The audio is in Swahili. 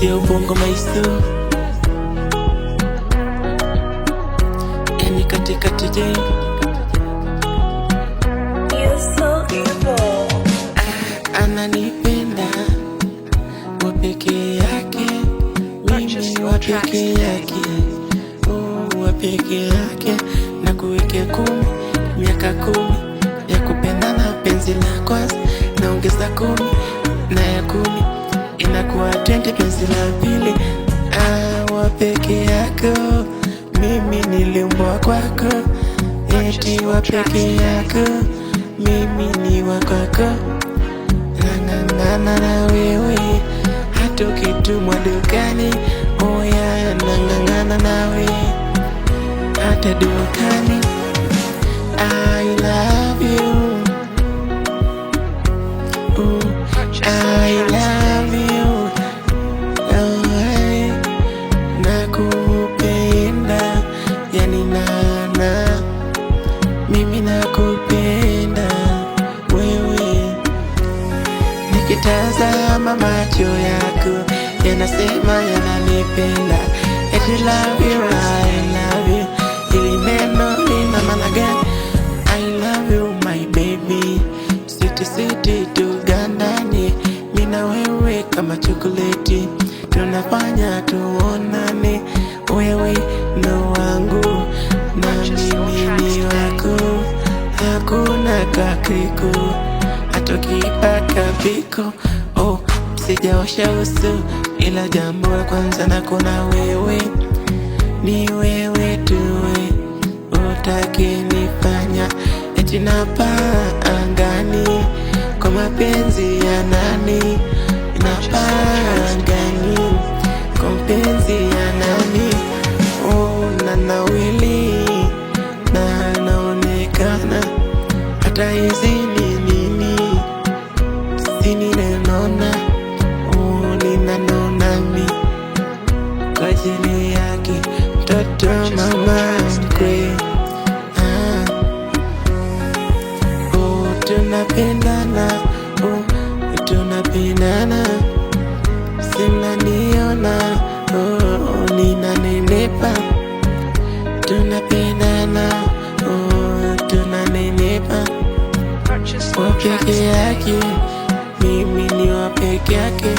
ya ubongo maisu, yani katikati je. Ananipenda wa peke yake, mimi wa peke yake, wa peke yake. Na kuwekea 10 miaka 10 ya kupendana, penzi la kwanza naongeza 10 na ya 10 inakuwa 20, penzi la pili. Wa peke yako, mimi niliumbwa kwako, eti wa peke yako, mimi ni wa kwako. Nang'ang'ana na wewe hata ukitumwa dukani, oya nang'ang'ana nawe hata dukani. I love you, I love you, nakupenda, yani nana, mimi nakupenda wewe. Nikitazama macho yako yanasema yananipenda, eti love you, I love you. Ili neno lina maana gani? I love you my baby, sweet sweet tugandane, mimi na wewe kama chokoleti, tunafanya tuonane, wewe ndo wangu na mimi ni wako, hakuna kakiko hata ukipaka biko. Sijaosha uso ila jambo la kwanza nakuna wewe, ni wewe tuwe, utake nifanya eti napaa angani kwa mapenzi ya nani, napaa angani kwa mapenzi ya nani. Nanawili na naonekana hata hizi ni nini, sini nenona ninanonami kwa ajili yake mtoto mama mkwe. Tunapendana, tunapendana, simnaniona, ninanenepa. Tunapendana, tunanenepa. Wa peke yake, mimi ni wa peke yake.